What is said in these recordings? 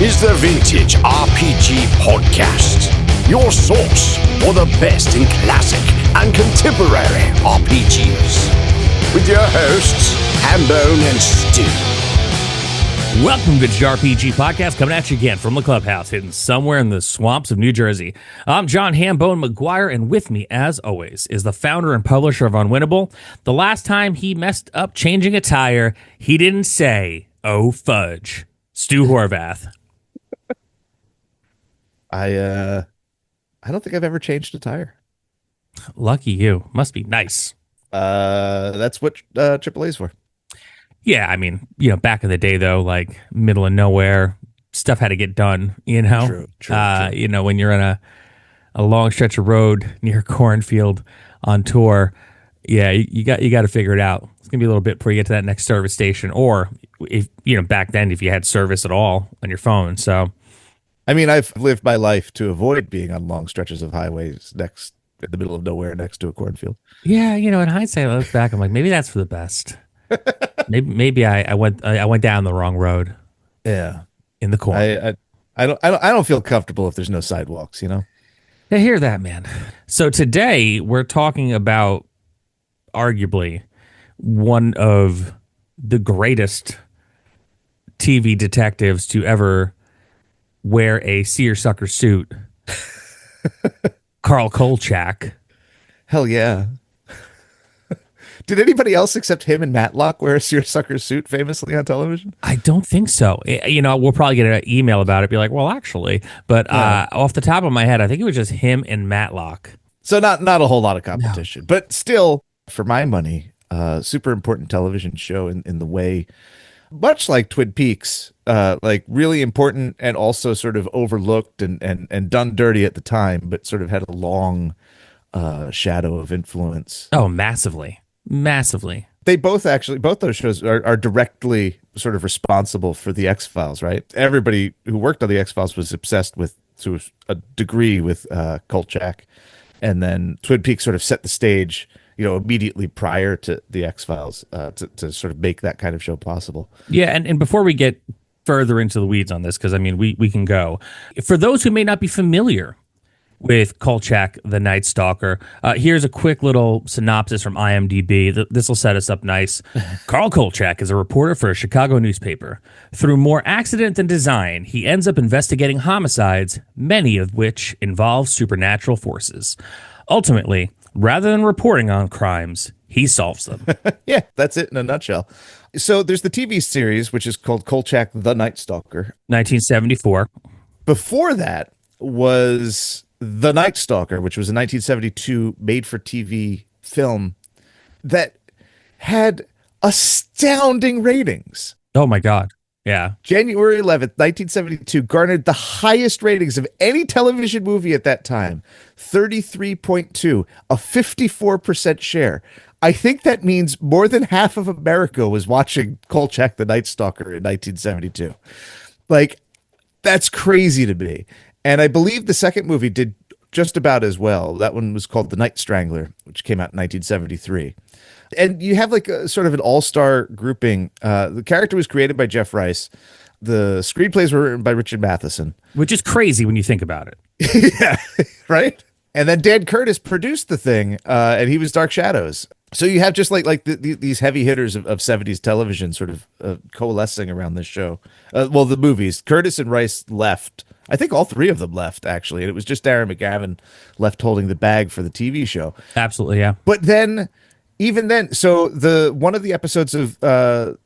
is the Vintage RPG Podcast, your source for the best in classic and contemporary RPGs. With your hosts, Hambone and Stu. Welcome to the RPG Podcast, coming at you again from the clubhouse, hidden somewhere in the swamps of New Jersey. I'm John Hambone McGuire, and with me, as always, is the founder and publisher of Unwinnable. The last time he messed up changing a tire, he didn't say, "Oh, fudge." Stu Horvath. I don't think I've ever changed a tire. Lucky you. Must be nice. That's what AAA's for. Yeah, I mean, back in the day, though, like middle of nowhere, stuff had to get done, True. When you're on a long stretch of road near a cornfield on tour, yeah, you got to figure it out. It's going to be a little bit before you get to that next service station, or, if back then, if you had service at all on your phone, so... I mean, I've lived my life to avoid being on long stretches of highways in the middle of nowhere next to a cornfield. Yeah, in hindsight, I look back, I'm like, maybe that's for the best. maybe I went down the wrong road. Yeah, in the corn. I don't feel comfortable if there's no sidewalks. I hear that, man. So today we're talking about arguably one of the greatest TV detectives to ever wear a seersucker suit, Carl Kolchak. Hell yeah. Did anybody else except him and Matlock wear a seersucker suit famously on television? I don't think so. We'll probably get an email about it, be like, well, actually. But off the top of my head, I think it was just him and Matlock. So not a whole lot of competition. No. But still, for my money, super important television show in the way, much like Twin Peaks, like really important and also sort of overlooked and done dirty at the time, but sort of had a long shadow of influence. Oh, massively. They both those shows are directly sort of responsible for the X-Files, right? Everybody who worked on the X-Files was obsessed with, to a degree, with Kolchak, and then Twin Peaks sort of set the stage, immediately prior to the X-Files to sort of make that kind of show possible. Yeah, and before we get further into the weeds on this, because I mean we can go, for those who may not be familiar with Kolchak, the Night Stalker, here's a quick little synopsis from IMDb. This will set us up nice. Carl Kolchak is a reporter for a Chicago newspaper. Through more accident than design, he ends up investigating homicides, many of which involve supernatural forces. Ultimately, rather than reporting on crimes, he solves them. Yeah, that's it in a nutshell. So there's the TV series, which is called Kolchak, the Night Stalker. 1974. Before that was The Night Stalker, which was a 1972 made-for-TV film that had astounding ratings. Oh, my God. Yeah. January 11th, 1972, garnered the highest ratings of any television movie at that time, 33.2, a 54% share. I think that means more than half of America was watching Kolchak, the Night Stalker in 1972. Like, that's crazy to me. And I believe the second movie did just about as well. That one was called The Night Strangler, which came out in 1973. And you have like a sort of an all-star grouping. The character was created by Jeff Rice. The screenplays were written by Richard Matheson. Which is crazy when you think about it. Yeah, right? And then Dan Curtis produced the thing, and he was Dark Shadows. So you have just like these heavy hitters of 70s television sort of coalescing around this show. Well, the movies. Curtis and Rice left. I think all three of them left, actually. And it was just Darren McGavin left holding the bag for the TV show. Absolutely, yeah. But then, even then, so one of the episodes of the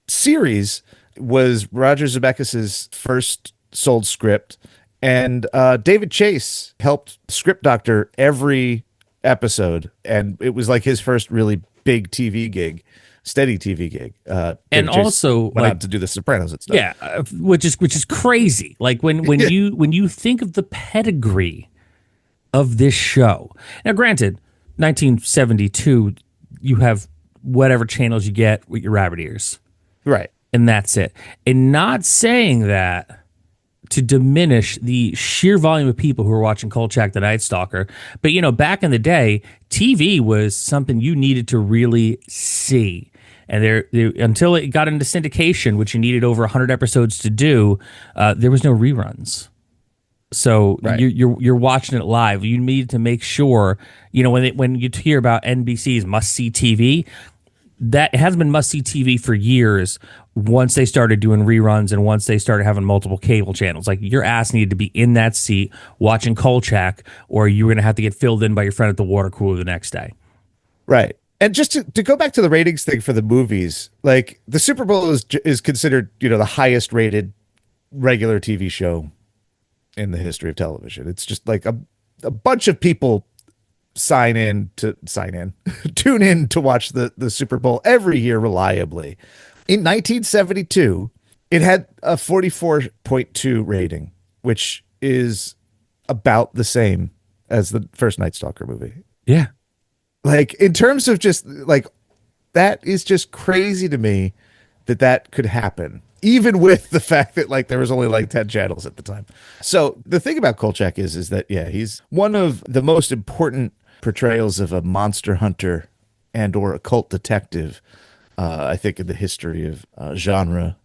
series was Roger Zemeckis' first sold script. And David Chase helped script doctor every episode. And it was like his first really big TV gig. Steady TV gig, and also went out to do the Sopranos and stuff. Yeah, which is crazy. Like when you think of the pedigree of this show. Now, granted, 1972, you have whatever channels you get with your rabbit ears, right? And that's it. And not saying that to diminish the sheer volume of people who were watching Kolchak, the Night Stalker. But, back in the day, TV was something you needed to really see. And until it got into syndication, which you needed over 100 episodes to do, there was no reruns. So you're watching it live. You need to make sure, when you hear about NBC's must-see TV, that it hasn't been must-see TV for years once they started doing reruns and once they started having multiple cable channels. Like, your ass needed to be in that seat watching Kolchak, or you were going to have to get filled in by your friend at the water cooler the next day. Right. And just to go back to the ratings thing for the movies, like, the Super Bowl is considered, the highest rated regular TV show in the history of television. It's just like a bunch of people tune in to watch the Super Bowl every year reliably. In 1972, it had a 44.2 rating, which is about the same as the first Night Stalker movie. Yeah. Like, in terms of just like, that is just crazy to me that could happen, even with the fact that, like, there was only like 10 channels at the time. So the thing about Kolchak is that, yeah, he's one of the most important portrayals of a monster hunter and or occult detective, I think, in the history of genre.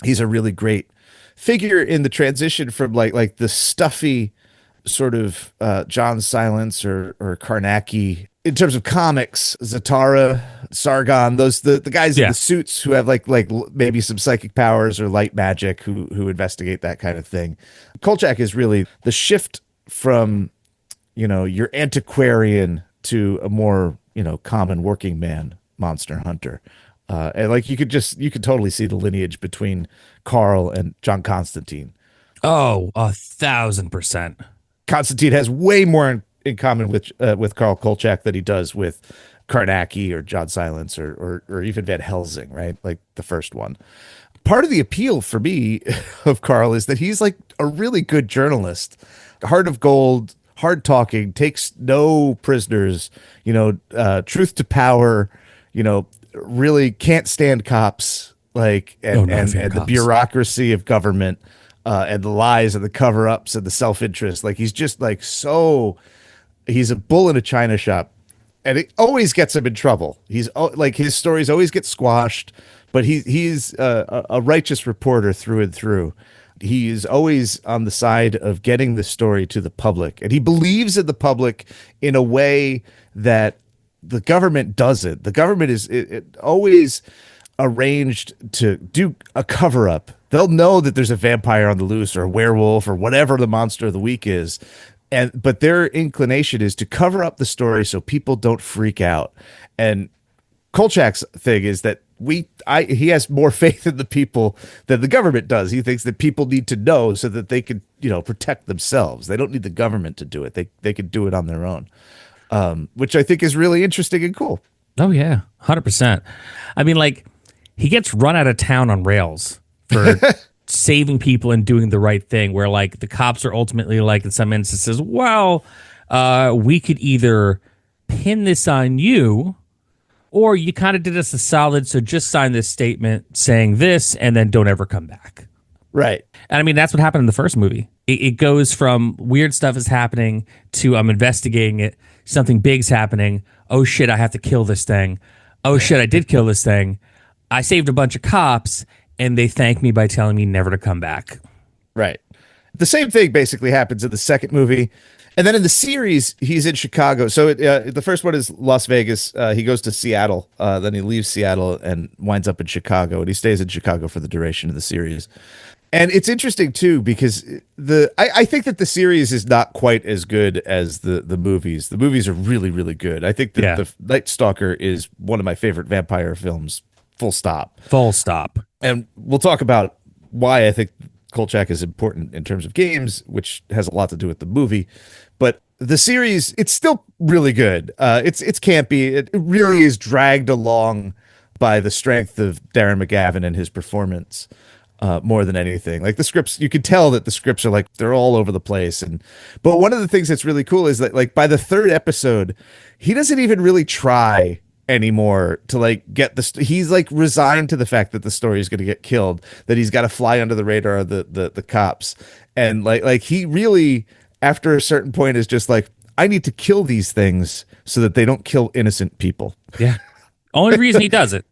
He's a really great figure in the transition from like the stuffy sort of John Silence or Karnacki in terms of comics, Zatara, Sargon, those the guys in the suits who have like maybe some psychic powers or light magic who investigate that kind of thing. Kolchak is really the shift from, your antiquarian to a more, common working man monster hunter. And like, you could totally see the lineage between Carl and John Constantine. Oh, 1,000%. Constantine has way more in common with Carl Kolchak than he does with Karnacki or John Silence or even Van Helsing, right? Like the first one. Part of the appeal for me of Carl is that he's like a really good journalist, heart of gold, hard talking, takes no prisoners, truth to power, really can't stand cops, like, and the bureaucracy of government, and the lies and the cover-ups and the self-interest. Like, he's just like, he's a bull in a china shop, and it always gets him in trouble. He's like, his stories always get squashed, but he's a righteous reporter through and through. He is always on the side of getting the story to the public, and he believes in the public in a way that the government doesn't. The government is always arranged to do a cover-up. They'll know that there's a vampire on the loose or a werewolf or whatever the monster of the week is, but their inclination is to cover up the story so people don't freak out. And Kolchak's thing is that he has more faith in the people than the government does. He thinks that people need to know so that they can, protect themselves. They don't need the government to do it. They can do it on their own, which I think is really interesting and cool. Oh yeah, 100%. I mean, like, he gets run out of town on rails for saving people and doing the right thing, where like the cops are ultimately like, in some instances, well, we could either pin this on you, or you kind of did us a solid, so just sign this statement saying this and then don't ever come back. Right. And I mean, that's what happened in the first movie. It goes from weird stuff is happening to I'm investigating it, something big's happening. Oh shit, I have to kill this thing. Oh shit, I did kill this thing. I saved a bunch of cops, and they thank me by telling me never to come back. Right. The same thing basically happens in the second movie. And then in the series, he's in Chicago. So the first one is Las Vegas. He goes to Seattle. Then he leaves Seattle and winds up in Chicago. And he stays in Chicago for the duration of the series. And it's interesting, too, because I think that the series is not quite as good as the movies. The movies are really, really good. I think that the Night Stalker is one of my favorite vampire films, full stop. Full stop. And we'll talk about why I think Kolchak is important in terms of games, which has a lot to do with the movie. But the series, it's still really good. It's campy. It really is dragged along by the strength of Darren McGavin and his performance, more than anything. Like, the scripts, you can tell that the scripts are like, they're all over the place. But one of the things that's really cool is that, like, by the third episode, he doesn't even really try anymore to like get he's like resigned to the fact that the story is going to get killed, that he's got to fly under the radar of the cops. And like he really, after a certain point, is just like, I need to kill these things so that they don't kill innocent people. Yeah. Only reason he does it.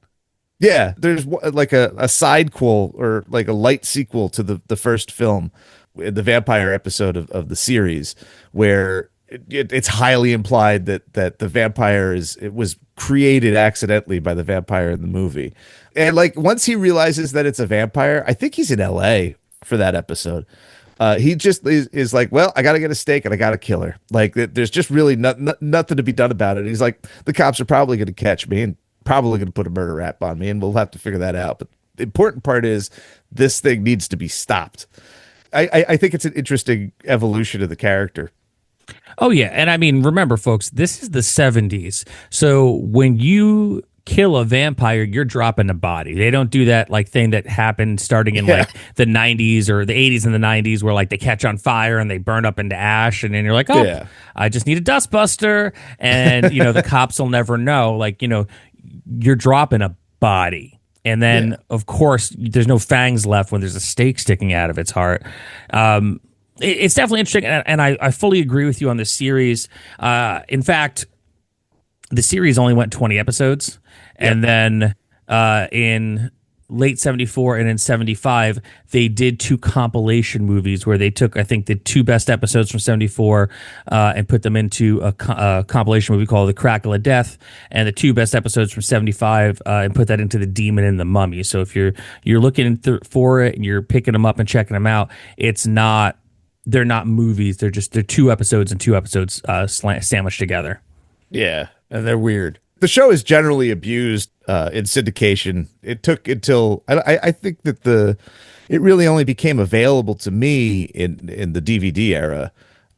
Yeah, there's like a sidequel or like a light sequel to the first film, the vampire episode of the series, where it's highly implied that the vampire it was created accidentally by the vampire in the movie. And like once he realizes that it's a vampire, I think he's in LA for that episode. He just is like, well, I got to get a steak and I got to kill her. Like, there's just really nothing to be done about it. He's like, the cops are probably going to catch me and probably going to put a murder rap on me, and we'll have to figure that out. But the important part is this thing needs to be stopped. I think it's an interesting evolution of the character. Oh yeah, and I mean, remember, folks, this is the 70s. So when you kill a vampire, you're dropping a body. They don't do that like thing that happened starting in like the 90s or the 80s and the 90s where like they catch on fire and they burn up into ash, and then you're like, oh, I just need a dustbuster, and you know the cops will never know. Like, you know, you're dropping a body. And then, of course, there's no fangs left when there's a stake sticking out of its heart. It's definitely interesting, and I fully agree with you on this series. In fact, the series only went 20 episodes, and then in late 74 and in 75, they did 2 compilation movies where they took, I think, the 2 best episodes from 74 and put them into a compilation movie called The Crackle of Death, and the 2 best episodes from 75 and put that into The Demon and the Mummy. So if you're looking for it and you're picking them up and checking them out, they're not movies. They're 2 episodes and 2 episodes sandwiched together. Yeah, and they're weird. The show is generally abused in syndication. It took until I think that it really only became available to me in the DVD era.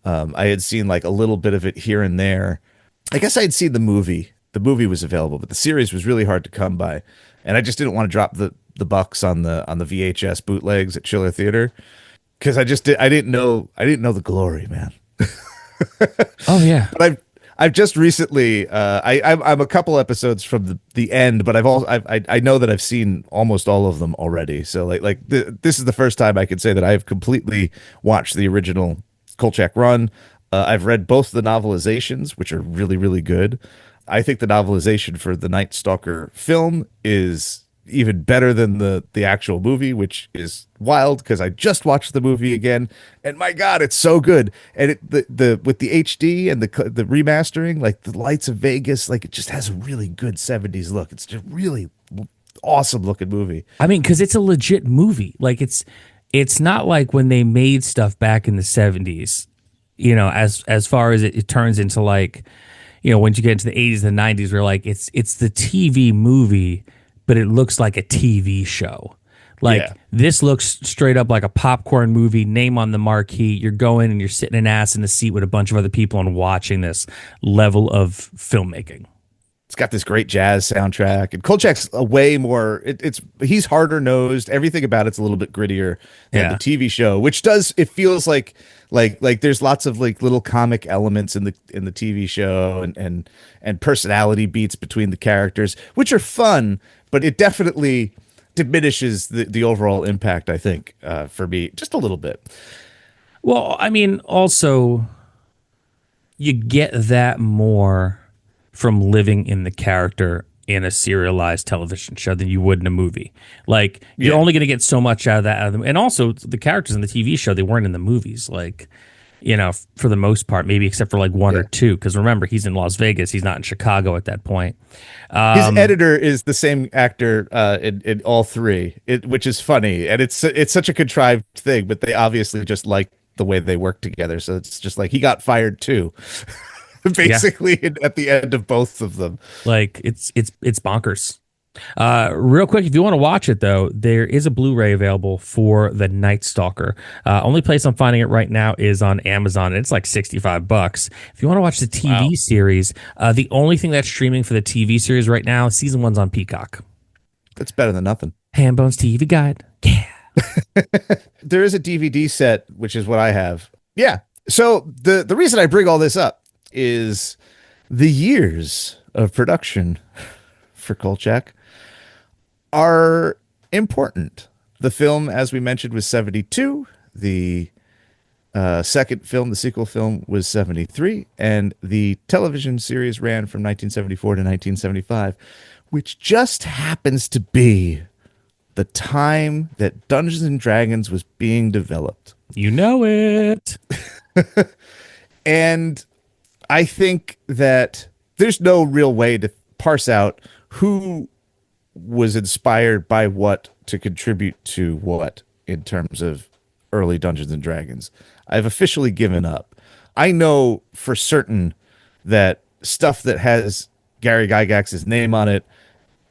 I had seen like a little bit of it here and there. I guess I had seen the movie. The movie was available, but the series was really hard to come by, and I just didn't want to drop the bucks on the VHS bootlegs at Schiller Theater because I didn't know the glory, man. Oh yeah, but I've just recently I'm a couple episodes from the end, but I know that I've seen almost all of them already. So this is the first time I can say that I've completely watched the original Kolchak run. I've read both the novelizations, which are really, really good. I think the novelization for the Night Stalker film is even better than the actual movie, which is wild because I just watched the movie again, and my God, it's so good. And the with the HD and the remastering, like the lights of Vegas, like it just has a really good 70s look. It's just really awesome looking movie. I mean, because it's a legit movie. Like it's not like when they made stuff back in the 70s. You know, as far as it turns into like, you know, once you get into the 80s and 90s, where like it's the TV movie, but it looks like a TV show. Like this looks straight up like a popcorn movie, name on the marquee. You're going and you're sitting an ass in the seat with a bunch of other people and watching this level of filmmaking. It's got this great jazz soundtrack, and Kolchak's a way more. He's harder nosed. Everything about it's a little bit grittier than the TV show, which it feels like there's lots of like little comic elements in the TV show and personality beats between the characters, which are fun, but it definitely diminishes the overall impact, I think, for me just a little bit. Well, I mean, also you get that more from living in the character in a serialized television show than you would in a movie. Like you're only going to get so much out of that. And also the characters in the TV show, they weren't in the movies. Like, you know, for the most part, maybe except for like 1 or 2. Because remember, he's in Las Vegas. He's not in Chicago at that point. His editor is the same actor in all 3, which is funny. And it's such a contrived thing, but they obviously just like the way they work together. So it's just like he got fired too. Basically at the end of both of them. Like it's bonkers. Real quick, if you want to watch it though, there is a Blu-ray available for The Night Stalker. Only place I'm finding it right now is on Amazon. It's like $65. If you want to watch the TV series, the only thing that's streaming for the TV series right now, season 1's on Peacock. That's better than nothing. Hambone's TV Guide. Yeah. There is a DVD set, which is what I have. Yeah. So the reason I bring all this up is the years of production for Kolchak are important. The film, as we mentioned, was 72. The second film, the sequel film, was 73. And the television series ran from 1974 to 1975. which just happens to be the time that Dungeons and Dragons was being developed. You know it. And I think that there's no real way to parse out who was inspired by what to contribute to what in terms of early Dungeons and Dragons. I've officially given up. I know for certain that stuff that has Gary Gygax's name on it,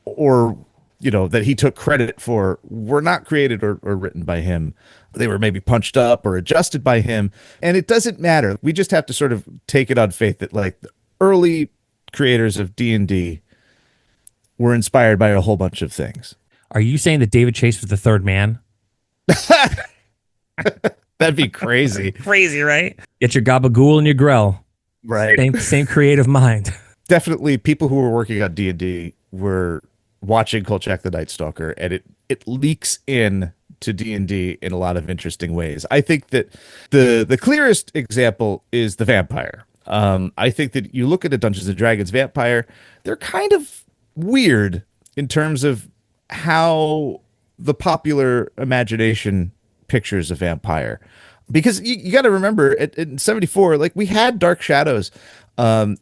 or that he took credit for, were not created or written by him. They were maybe punched up or adjusted by him, and it doesn't matter. We just have to sort of take it on faith that like the early creators of D&D were inspired by a whole bunch of things. Are you saying that David Chase was the third man? That'd be crazy. Crazy, right? Get your Gabagool and your Grell. Right. Same creative mind. Definitely people who were working on D&D were watching Kolchak the Night Stalker, and it leaks in to D&D in a lot of interesting ways. I think that the clearest example is the vampire. I think that you look at a Dungeons and Dragons vampire, they're kind of weird in terms of how the popular imagination pictures a vampire. Because you got to remember, in 74, like we had Dark Shadows, and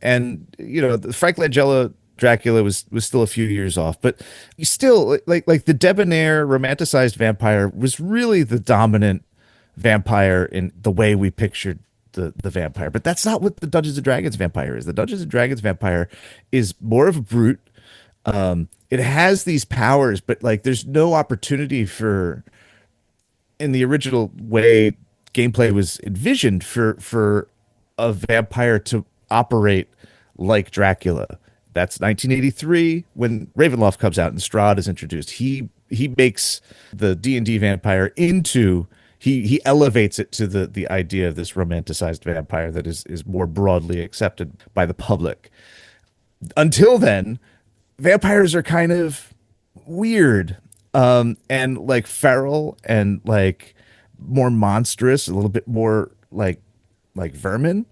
the Frank Langella Dracula was still a few years off, but you still like the debonair, romanticized vampire was really the dominant vampire in the way we pictured the vampire. But that's not what the Dungeons and Dragons vampire is. The Dungeons and Dragons vampire is more of a brute. It has these powers, but like there's no opportunity for, in the original way gameplay was envisioned, for a vampire to operate like Dracula. That's 1983 when Ravenloft comes out and Strahd is introduced. He makes the D&D vampire into, he elevates it to the idea of this romanticized vampire that is more broadly accepted by the public. Until then, vampires are kind of weird, and like feral and like more monstrous, a little bit more like vermin,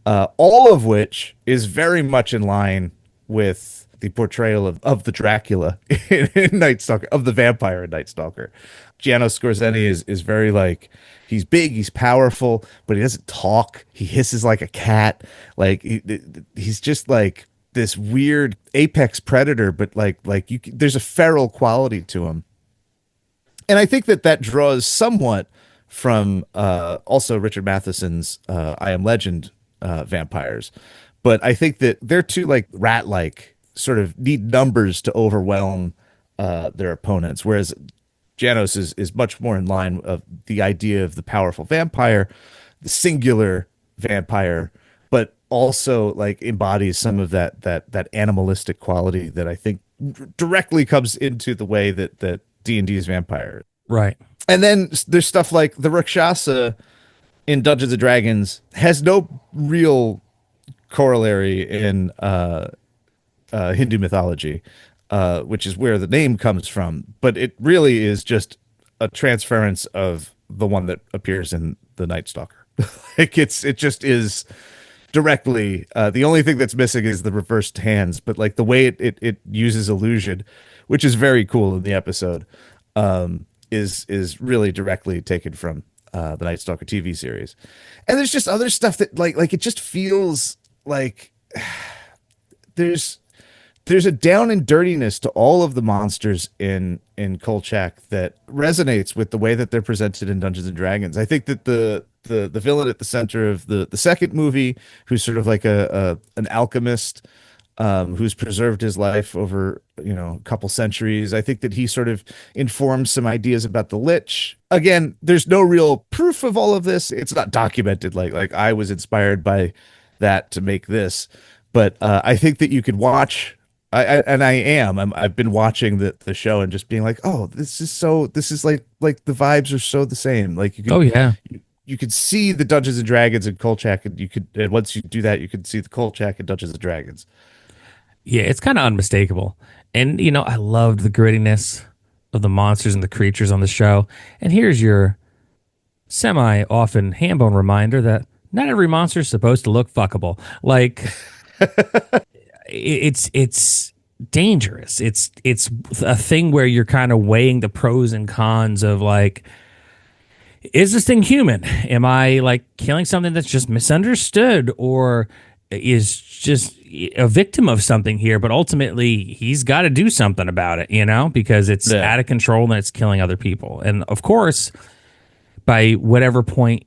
all of which is very much in line with the portrayal of the Dracula in Night Stalker, of the vampire in Night Stalker. Giannos Scorsese is very like, he's big, he's powerful, but he doesn't talk. He hisses like a cat. Like he's just like this weird apex predator, but there's a feral quality to him. And I think that draws somewhat from also Richard Matheson's I Am Legend vampires. But I think that they're too like rat-like, sort of need numbers to overwhelm their opponents, whereas Janos is much more in line of the idea of the powerful vampire, the singular vampire, but also like embodies some of that animalistic quality that I think directly comes into the way that D&D is vampire. Right. And then there's stuff like the Rakshasa in Dungeons and Dragons has no real corollary in Hindu mythology, which is where the name comes from. But it really is just a transference of the one that appears in the Night Stalker. It just is directly. The only thing that's missing is the reversed hands, but like the way it uses illusion, which is very cool in the episode, is really directly taken from the Night Stalker TV series. And there's just other stuff that like it just feels like there's a down and dirtiness to all of the monsters in Kolchak that resonates with the way that they're presented in Dungeons and Dragons. I think that the villain at the center of the second movie, who's sort of like an alchemist, who's preserved his life over a couple centuries. I think that he sort of informs some ideas about the Lich. Again, there's no real proof of all of this. It's not documented like I was inspired by that to make this, but I think that you could watch. I've been watching the show and just being like, oh, this is like the vibes are so the same. Like you could, oh yeah, you could see the Dungeons and Dragons in Kolchak, and once you do that, you could see the Kolchak in Dungeons and Dragons. Yeah, it's kind of unmistakable. And, I loved the grittiness of the monsters and the creatures on the show. And here's your semi-often ham-bone reminder that not every monster is supposed to look fuckable. Like, it's dangerous. It's a thing where you're kind of weighing the pros and cons of like, is this thing human? Am I like killing something that's just misunderstood, or is just a victim of something here? But ultimately, he's got to do something about it, because it's out of control and it's killing other people. And of course, by whatever point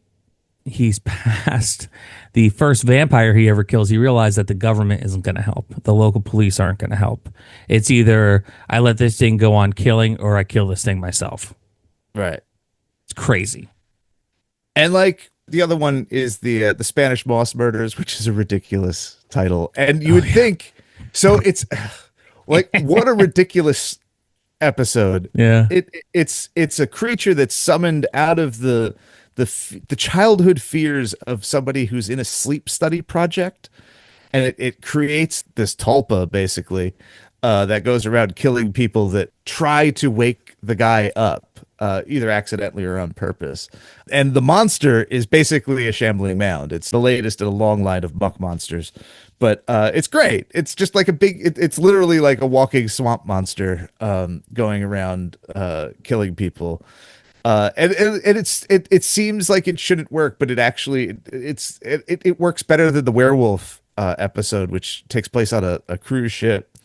he's past the first vampire he ever kills, he realized that the government isn't going to help. The local police aren't going to help. It's either I let this thing go on killing or I kill this thing myself. Right. It's crazy. And like the other one is the Spanish Moss Murders, which is a ridiculous title. And you would think, so it's like, what a ridiculous episode. Yeah. It's a creature that's summoned out of the childhood fears of somebody who's in a sleep study project, and it creates this tulpa basically that goes around killing people that try to wake the guy up, either accidentally or on purpose. And the monster is basically a shambling mound. It's the latest in a long line of muck monsters, but it's great. It's just like it's literally like a walking swamp monster going around killing people. And it seems like it shouldn't work, but it works better than the werewolf episode, which takes place on a cruise ship.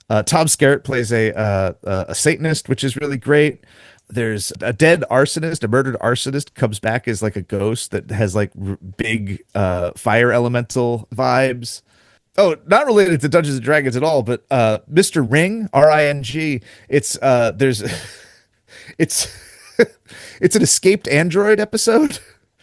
Tom Skerritt plays a Satanist, which is really great. There's a dead arsonist, a murdered arsonist comes back as like a ghost that has like big fire elemental vibes. Oh, not related to Dungeons and Dragons at all, but Mr. Ring, Ring. It's it's an escaped android episode.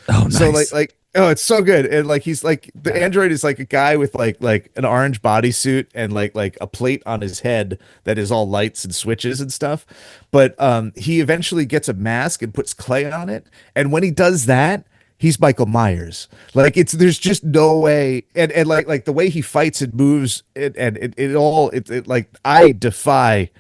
Oh, nice. So oh, it's so good. And like he's like the android is like a guy with like an orange bodysuit and like a plate on his head that is all lights and switches and stuff. But he eventually gets a mask and puts clay on it. And when he does that, he's Michael Myers. Like there's just no way. And like the way he fights and moves it like I defy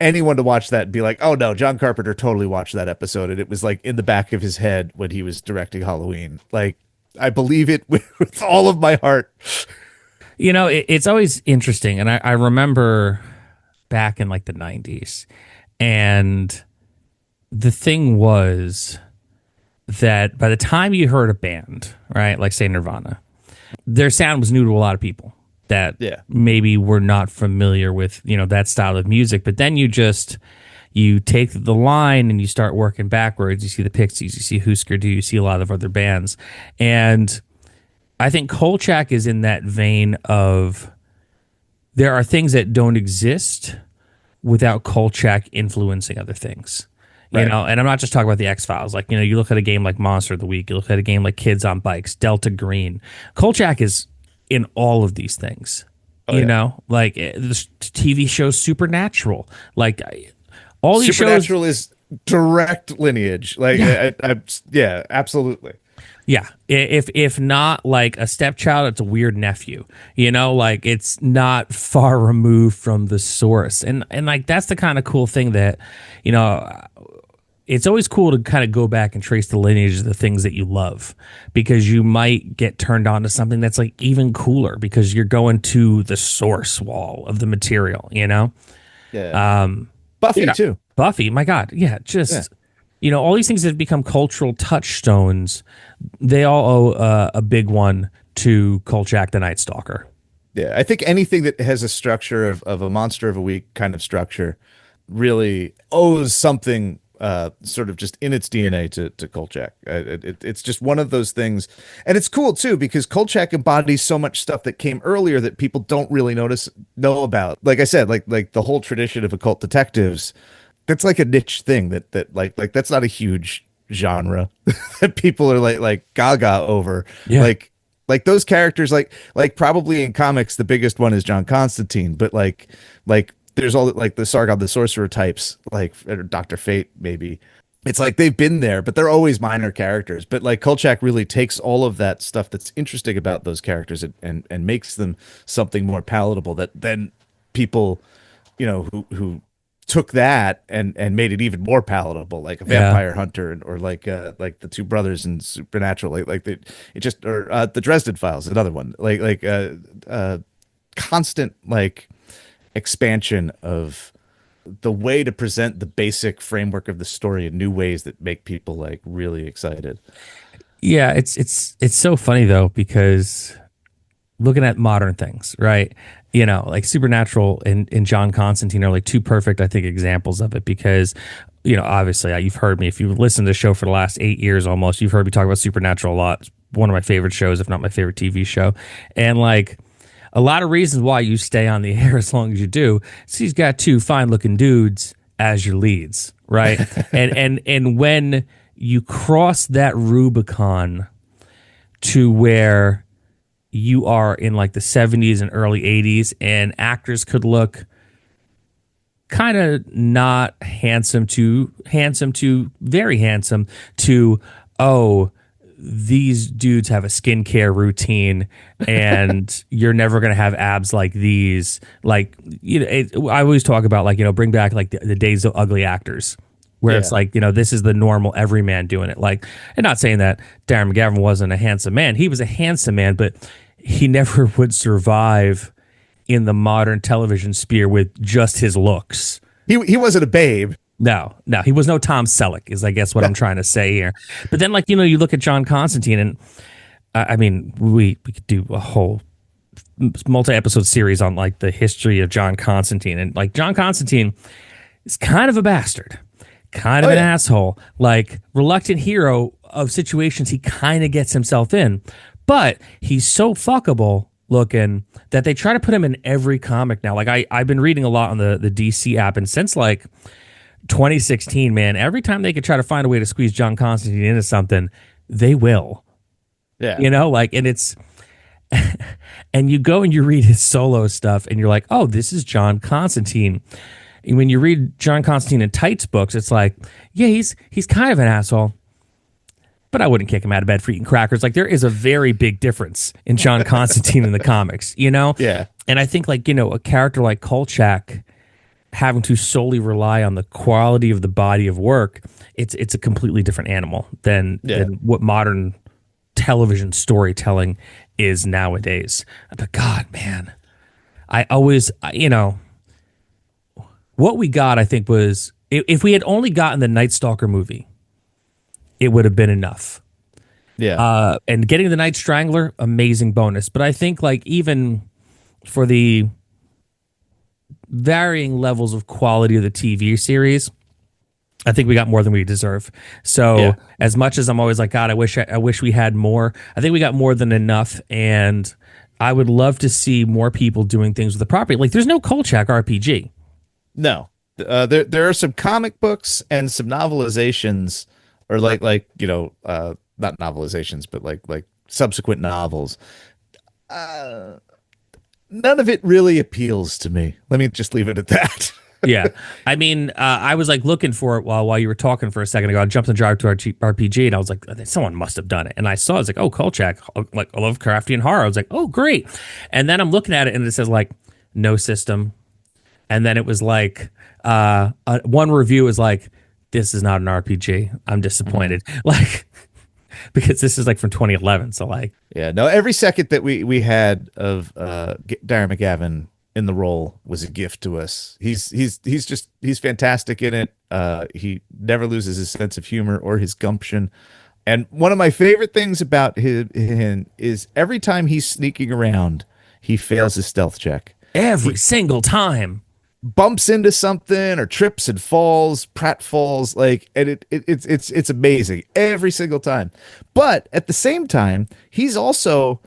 anyone to watch that and be like, oh no, John Carpenter totally watched that episode and it was like in the back of his head when he was directing Halloween. Like I believe it with all of my heart. It's always interesting, and I remember back in like the 90s, and the thing was that by the time you heard a band, right, like say Nirvana, their sound was new to a lot of people that maybe were not familiar with, that style of music. But then you take the line and you start working backwards. You see the Pixies, you see Husker Du, you see a lot of other bands. And I think Kolchak is in that vein of there are things that don't exist without Kolchak influencing other things. Right. And I'm not just talking about the X-Files. Like, you look at a game like Monster of the Week, you look at a game like Kids on Bikes, Delta Green. Kolchak is in all of these things, like the TV show Supernatural, like all these Supernatural is direct lineage. Like, yeah, absolutely. Yeah. If not like a stepchild, it's a weird nephew, like it's not far removed from the source. And like, that's the kind of cool thing that, it's always cool to kind of go back and trace the lineage of the things that you love, because you might get turned on to something that's like even cooler because you're going to the source wall of the material, Yeah. Buffy too. Buffy, my God. Yeah. All these things that have become cultural touchstones, they all owe a big one to Kolchak the Night Stalker. Yeah. I think anything that has a structure of a Monster of a Week kind of structure really owes something sort of just in its DNA to Kolchak. It's just one of those things. And it's cool too, because Kolchak embodies so much stuff that came earlier that people don't really know about. Like I said, like the whole tradition of occult detectives, that's like a niche thing that like that's not a huge genre that people are like gaga over. Yeah. Like those characters, like probably in comics, the biggest one is John Constantine, but like there's all like the Sargon the Sorcerer types, like Dr. Fate, maybe. It's like they've been there, but they're always minor characters. But like Kolchak really takes all of that stuff that's interesting about those characters and makes them something more palatable that then people, who took that and made it even more palatable, like a vampire hunter or like the two brothers in Supernatural, the Dresden Files, another one, constant like expansion of the way to present the basic framework of the story in new ways that make people like really excited. Yeah, it's so funny though, because looking at modern things, right? You know, like Supernatural and John Constantine are like two perfect, I think, examples of it, because, you know, obviously you've heard me, if you've listened to the show for the last 8 years almost, you've heard me talk about Supernatural a lot. It's one of my favorite shows, if not my favorite TV show. And like a lot of reasons why you stay on the air as long as you do. So he's got two fine looking dudes as your leads, right? and when you cross that Rubicon to where you are in like the 70s and early 80s and actors could look kind of not handsome to very handsome to, oh, these dudes have a skincare routine and you're never going to have abs like these. Like, you know, I always talk about, like, you know, bring back like the days of ugly actors, where it's like, you know, this is the normal everyman doing it. Like, and not saying that Darren McGavin wasn't a handsome man. He was a handsome man, but he never would survive in the modern television sphere with just his looks. He wasn't a babe. No, he was no Tom Selleck, is I guess what I'm trying to say here. But then, like, you know, you look at John Constantine, and I mean, we could do a whole multi-episode series on like the history of John Constantine, and like John Constantine is kind of a bastard, kind of an asshole, like reluctant hero of situations he kind of gets himself in, but he's so fuckable looking that they try to put him in every comic now. Like I've been reading a lot on the DC app, and since like 2016, man, every time they could try to find a way to squeeze John Constantine into something, they will. Yeah. You know, like, and it's, and you go and you read his solo stuff and you're like, oh, this is John Constantine. And when you read John Constantine in Tights books, it's like, yeah, he's kind of an asshole, but I wouldn't kick him out of bed for eating crackers. Like, there is a very big difference in John Constantine in the comics, you know? Yeah. And I think, like, you know, a character like Kolchak having to solely rely on the quality of the body of work, it's a completely different animal than what modern television storytelling is nowadays. But God, man, I always, you know, what we got, I think, was, if we had only gotten the Night Stalker movie, it would have been enough. Yeah. And getting the Night Strangler, amazing bonus. But I think, like, even for the varying levels of quality of the TV series, I think we got more than we deserve. So as much as I'm always like, God, I wish we had more, I think we got more than enough. And I would love to see more people doing things with the property. Like, there's no Kolchak RPG. No. There are some comic books and some novelizations, or like you know, not novelizations, but like subsequent novels. None of it really appeals to me. Let me just leave it at that. Yeah. I mean, I was like looking for it while you were talking for a second ago. I jumped in Drive to RPG and I was like, someone must have done it. And I saw, I was like, oh, Kolchak, like Lovecraftian horror. I was like, oh, great. And then I'm looking at it and it says like no system. And then it was like, one review was like, this is not an RPG. I'm disappointed. Like, because this is like from 2011. So like, yeah, no, every second that we had of Darren McGavin in the role was a gift to us. He's fantastic in it. He never loses his sense of humor or his gumption. And one of my favorite things about him is every time he's sneaking around, he fails his stealth check. Every single time. Bumps into something or trips and falls, pratfalls, like, and it's amazing every single time. But at the same time, he's also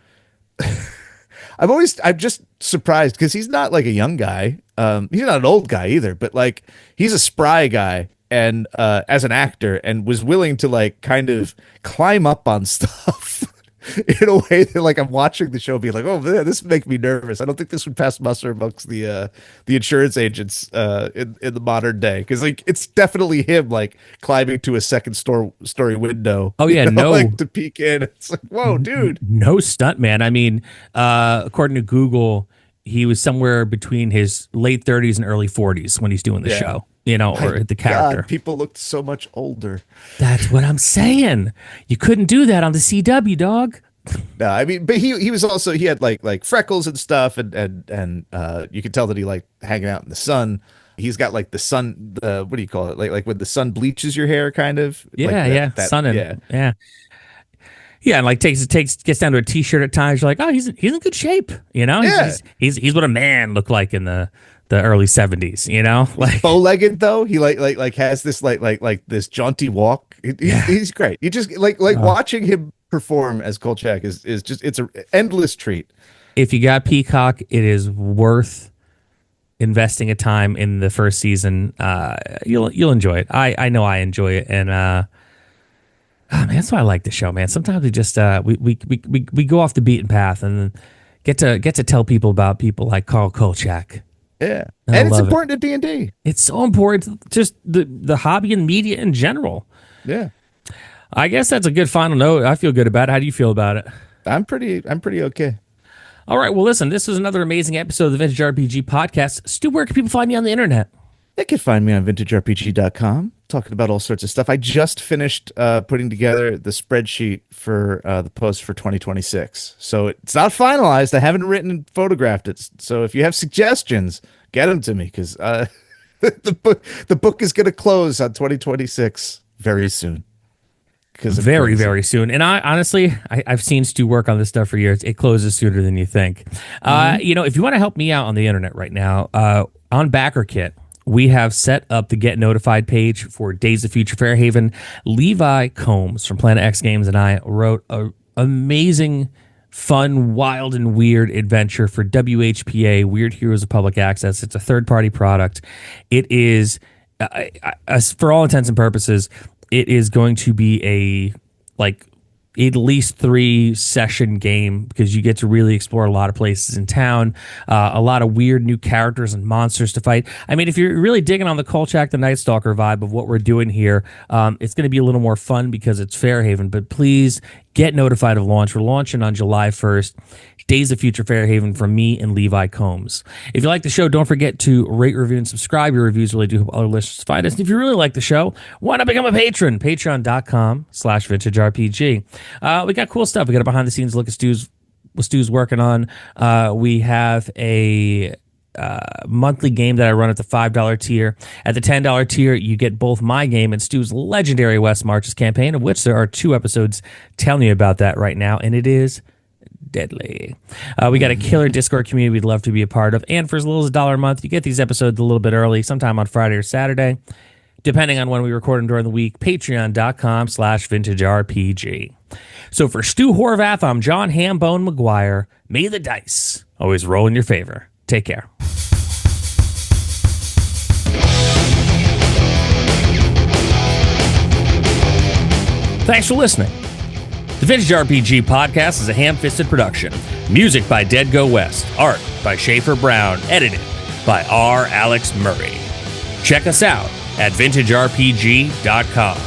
I'm just surprised because he's not like a young guy. He's not an old guy either, but like he's a spry guy and as an actor, and was willing to like kind of climb up on stuff in a way that, like, I'm watching the show be like, oh man, this would make me nervous. I don't think this would pass muster amongst the insurance agents in the modern day, because like it's definitely him like climbing to a second story window. Oh yeah, no, like to peek in. It's like, whoa, dude, no stunt man. I mean, according to Google, he was somewhere between his late 30s and early 40s when he's doing the show. You know, or the character. God, people looked so much older. That's what I'm saying. You couldn't do that on the CW, dog. No, I mean, but he was also, he had like freckles and stuff, and you could tell that he liked hanging out in the sun. He's got like the sun, what do you call it? Like when the sun bleaches your hair, kind of. Yeah, like that, sun and yeah. Yeah, and like gets down to a t-shirt at times. You're like, oh, he's in good shape, you know. Yeah. He's what a man looked like in the early 70s, you know. Like bow-legged though. He like has this like this jaunty walk. He's great. You just like watching him perform as Kolchak is just, it's an endless treat. If you got Peacock, it is worth investing a time in the first season. You'll enjoy it. I know I enjoy it, and man, that's why I like the show, man. Sometimes we just we go off the beaten path and get to tell people about people like Carl Kolchak. Yeah, and it's important to D&D. It's so important, just the hobby and media in general. Yeah, I guess that's a good final note. I feel good about it. How do you feel about it? I'm pretty okay. All right. Well, listen, this was another amazing episode of the Vintage RPG Podcast. Stu, where can people find you on the internet? They can find me on vintagerpg.com, talking about all sorts of stuff. I just finished putting together the spreadsheet for the post for 2026. So it's not finalized. I haven't written and photographed it. So if you have suggestions, get them to me, because the book is going to close on 2026 very soon. Very soon. And I've seen Stu work on this stuff for years. It closes sooner than you think. If you want to help me out on the internet right now, on BackerKit, we have set up the Get Notified page for Days of Future Fairhaven. Levi Combs from Planet X Games and I wrote an amazing, fun, wild, and weird adventure for WHPA, Weird Heroes of Public Access. It's a third-party product. It is, for all intents and purposes, it is going to be at least 3-session game, because you get to really explore a lot of places in town, a lot of weird new characters and monsters to fight. I mean, if you're really digging on the Kolchak the Night Stalker vibe of what we're doing here, it's going to be a little more fun because it's Fairhaven. But please get notified of launch. We're launching on July 1st. Days of Future Fairhaven from me and Levi Combs. If you like the show, don't forget to rate, review, and subscribe. Your reviews really do help other listeners find us. And if you really like the show, why not become a patron? Patreon.com/vintagerpg. We got cool stuff. We got a behind-the-scenes look at what Stu's working on. We have a monthly game that I run at the $5 tier. At the $10 tier, you get both my game and Stu's legendary West Marches campaign, of which there are 2 episodes telling you about that right now, and it is deadly. We got a killer Discord community we'd love to be a part of, and for as little as $1 a month, you get these episodes a little bit early, sometime on Friday or Saturday, depending on when we record them during the week. Patreon.com/vintagerpg. So for Stu Horvath, I'm John Hambone McGuire. May the dice always roll in your favor. Take care. Thanks for listening. The Vintage RPG Podcast is a ham-fisted production. Music by Dead Go West. Art by Schaefer Brown. Edited by R. Alex Murray. Check us out at vintagerpg.com.